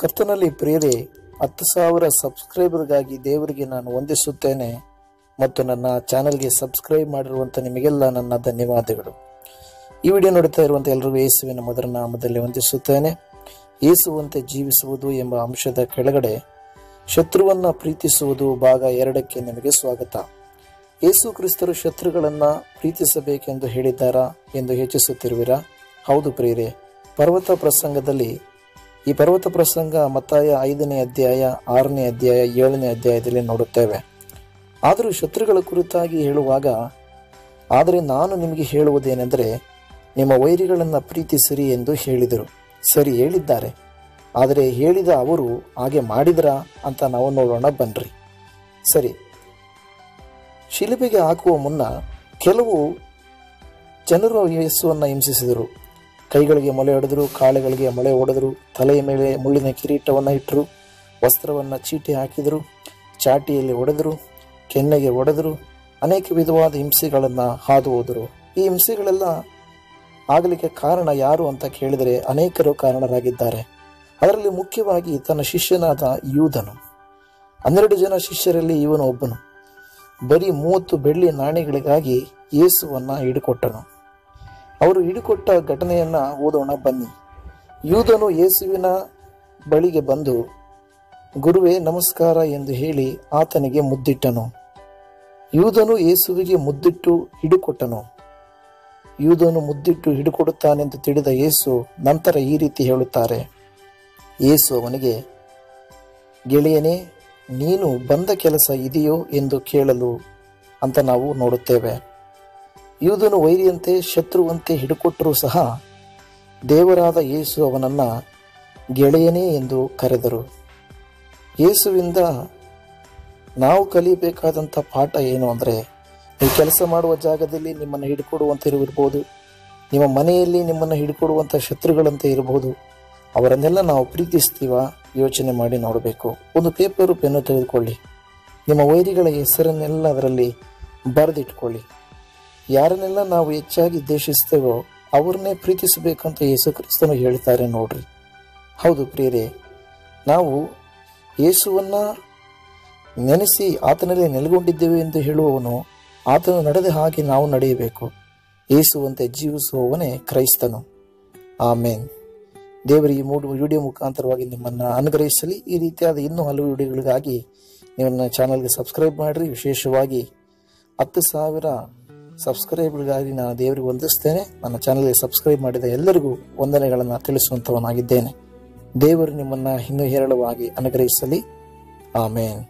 ಕರ್ತನಲ್ಲಿ ಪ್ರಿಯರೇ, 10,000 ಸಬ್ಸ್ಕ್ರೈಬರ್ಗಾಗಿ ದೇವರಿಗೆ ನಾನು ವಂದಿಸುತ್ತೇನೆ ಮತ್ತು ನನ್ನ ಚಾನೆಲ್ಗೆ ಸಬ್ಸ್ಕ್ರೈಬ್ ಮಾಡಿರುವಂಥ ನಿಮಗೆಲ್ಲ ನನ್ನ ಧನ್ಯವಾದಗಳು. ಈ ವಿಡಿಯೋ ನೋಡ್ತಾ ಇರುವಂಥ ಎಲ್ಲರಿಗೂ ಯೇಸುವಿನ ಮಧುರ ನಾಮದಲ್ಲಿ ವಂದಿಸುತ್ತೇನೆ. ಯೇಸುವಂತೆ ಜೀವಿಸುವುದು ಎಂಬ ಅಂಶದ ಕೆಳಗಡೆ ಶತ್ರುವನ್ನ ಪ್ರೀತಿಸುವುದು ಭಾಗ 2ಕ್ಕೆ ನಿಮಗೆ ಸ್ವಾಗತ. ಯೇಸು ಕ್ರಿಸ್ತರು ಶತ್ರುಗಳನ್ನ ಪ್ರೀತಿಸಬೇಕೆಂದು ಹೇಳಿದ್ದಾರಾ ಎಂದು ಯೋಚಿಸುತ್ತಿರುವಿರಾ? ಹೌದು ಪ್ರಿಯರೇ, ಪರ್ವತ ಪ್ರಸಂಗದಲ್ಲಿ ಈ ಪರ್ವತ ಪ್ರಸಂಗ ಮತ್ತಾಯ 5ನೇ ಅಧ್ಯಾಯ 6ನೇ ಅಧ್ಯಾಯ 7ನೇ ಅಧ್ಯಾಯದಲ್ಲಿ ನೋಡುತ್ತೇವೆ. ಆದರೂ ಶತ್ರುಗಳ ಕುರಿತಾಗಿ ಹೇಳುವಾಗ, ಆದರೆ ನಾನು ನಿಮಗೆ ಹೇಳುವುದೇನೆಂದರೆ ನಿಮ್ಮ ವೈರಿಗಳನ್ನು ಪ್ರೀತಿಸಿರಿ ಎಂದು ಹೇಳಿದರು. ಸರಿ, ಹೇಳಿದ್ದಾರೆ. ಆದರೆ ಹೇಳಿದ ಅವರು ಹಾಗೆ ಮಾಡಿದ್ರಾ ಅಂತ ನಾವು ನೋಡೋಣ ಬನ್ರಿ. ಸರಿ, ಶಿಲುಬೆಗೆ ಹಾಕುವ ಮುನ್ನ ಕೆಲವು ಜನರು ಯೇಸುವನ್ನು ಹಿಂಸಿಸಿದರು. ಕೈಗಳಿಗೆ ಮೊಳೆ ಹೊಡೆದರು, ಕಾಳುಗಳಿಗೆ ಮೊಳೆ ಹೊಡೆದರು, ತಲೆಯ ಮೇಲೆ ಮುಳ್ಳಿನ ಕಿರೀಟವನ್ನು ಇಟ್ಟರು, ವಸ್ತ್ರವನ್ನು ಚೀಟಿ ಹಾಕಿದರು, ಚಾಟಿಯಲ್ಲಿ ಹೊಡೆದರು, ಕೆನ್ನೆಗೆ ಹೊಡೆದರು, ಅನೇಕ ವಿಧವಾದ ಹಿಂಸೆಗಳನ್ನು ಹಾದು ಹೋದರು. ಈ ಹಿಂಸೆಗಳೆಲ್ಲ ಆಗಲಿಕ್ಕೆ ಕಾರಣ ಯಾರು ಅಂತ ಕೇಳಿದರೆ ಅನೇಕರು ಕಾರಣರಾಗಿದ್ದಾರೆ. ಅದರಲ್ಲಿ ಮುಖ್ಯವಾಗಿ ತನ್ನ ಶಿಷ್ಯನಾದ ಯೂದನು. 12 ಜನ ಶಿಷ್ಯರಲ್ಲಿ ಇವನು ಒಬ್ಬನು. ಬರೀ 30 ಬೆಳ್ಳಿ ನಾಣ್ಯಗಳಿಗಾಗಿ ಯೇಸುವನ್ನು ಹಿಡಿಕೊಟ್ಟನು. ಅವರು ಹಿಡಿಕೊಟ್ಟ ಘಟನೆಯನ್ನ ಓದೋಣ ಬನ್ನಿ. ಯೂದನು ಯೇಸುವಿನ ಬಳಿಗೆ ಬಂದು, ಗುರುವೇ ನಮಸ್ಕಾರ ಎಂದು ಹೇಳಿ ಆತನಿಗೆ ಮುದ್ದಿಟ್ಟನು. ಯೂದನು ಯೇಸುವಿಗೆ ಮುದ್ದಿಟ್ಟು ಹಿಡಿಕೊಟ್ಟನು. ಯೂದನು ಮುದ್ದಿಟ್ಟು ಹಿಡಿಕೊಡುತ್ತಾನೆಂದು ತಿಳಿದ ಯೇಸು ನಂತರ ಈ ರೀತಿ ಹೇಳುತ್ತಾರೆ. ಯೇಸು ಅವನಿಗೆ, ಗೆಳೆಯನೇ, ನೀನು ಬಂದ ಕೆಲಸ ಇದೆಯೋ ಎಂದು ಕೇಳಲು ಅಂತ ನಾವು ನೋಡುತ್ತೇವೆ. ಯೂದನು ವೈರಿಯಂತೆ ಶತ್ರುವಂತೆ ಹಿಡಿಕೊಟ್ಟರೂ ಸಹ ದೇವರಾದ ಯೇಸು ಅವನನ್ನು ಗೆಳೆಯನೇ ಎಂದು ಕರೆದರು. ಯೇಸುವಿಂದ ನಾವು ಕಲಿಯಬೇಕಾದಂಥ ಪಾಠ ಏನು ಅಂದರೆ, ನೀವು ಕೆಲಸ ಮಾಡುವ ಜಾಗದಲ್ಲಿ ನಿಮ್ಮನ್ನು ಹಿಡ್ಕೊಡುವಂತಿರ್ಬೋದು, ನಿಮ್ಮ ಮನೆಯಲ್ಲಿ ನಿಮ್ಮನ್ನು ಹಿಡ್ಕೊಡುವಂಥ ಶತ್ರುಗಳಂತೆ ಇರಬಹುದು. ಅವರನ್ನೆಲ್ಲ ನಾವು ಪ್ರೀತಿಸ್ತೀವ? ಯೋಚನೆ ಮಾಡಿ ನೋಡಬೇಕು. ಒಂದು ಪೇಪರು ಪೆನ್ನು ತೆಗೆದುಕೊಳ್ಳಿ, ನಿಮ್ಮ ವೈರಿಗಳ ಹೆಸರನ್ನೆಲ್ಲ ಅದರಲ್ಲಿ ಬರೆದಿಟ್ಕೊಳ್ಳಿ. ಯಾರನ್ನೆಲ್ಲ ನಾವು ಹೆಚ್ಚಾಗಿ ದ್ವೇಷಿಸ್ತೇವೋ ಅವ್ರನ್ನೇ ಪ್ರೀತಿಸಬೇಕಂತ ಯೇಸು ಕ್ರಿಸ್ತನು ಹೇಳ್ತಾರೆ ನೋಡ್ರಿ. ಹೌದು ಪ್ರಿಯರೇ, ನಾವು ಯೇಸುವನ್ನ ನೆನೆಸಿ ಆತನಲ್ಲಿ ನೆಲೆಗೊಂಡಿದ್ದೇವೆ ಎಂದು ಹೇಳುವವನು ಆತನು ನಡೆದ ಹಾಗೆ ನಾವು ನಡೆಯಬೇಕು. ಯೇಸುವಂತೆ ಜೀವಿಸುವವನೇ ಕ್ರೈಸ್ತನು. ಆಮೇನ್. ದೇವರ ಈ ವಿಡಿಯೋ ಮುಖಾಂತರವಾಗಿ ನಿಮ್ಮನ್ನು ಅನುಗ್ರಹಿಸಲಿ. ಈ ರೀತಿಯಾದ ಇನ್ನೂ ಹಲವು ವಿಡಿಯೋಗಳಿಗಾಗಿ ನಿಮ್ಮ ಚಾನಲ್ಗೆ ಸಬ್ಸ್ಕ್ರೈಬ್ ಮಾಡಿರಿ. ವಿಶೇಷವಾಗಿ 10,000 ಸಬ್ಸ್ಕ್ರೈಬ್ಗಳಿಗಾಗಿ ನಾನು ದೇವರಿಗೆ ವಂದಿಸ್ತೇನೆ. ನನ್ನ ಚಾನಲ್ಗೆ ಸಬ್ಸ್ಕ್ರೈಬ್ ಮಾಡಿದ ಎಲ್ಲರಿಗೂ ವಂದನೆಗಳನ್ನು ತಿಳಿಸುವಂಥವನಾಗಿದ್ದೇನೆ. ದೇವರು ನಿಮ್ಮನ್ನು ಇನ್ನೂ ಹೇರಳವಾಗಿ ಅನುಗ್ರಹಿಸಲಿ. ಆಮೇನ್.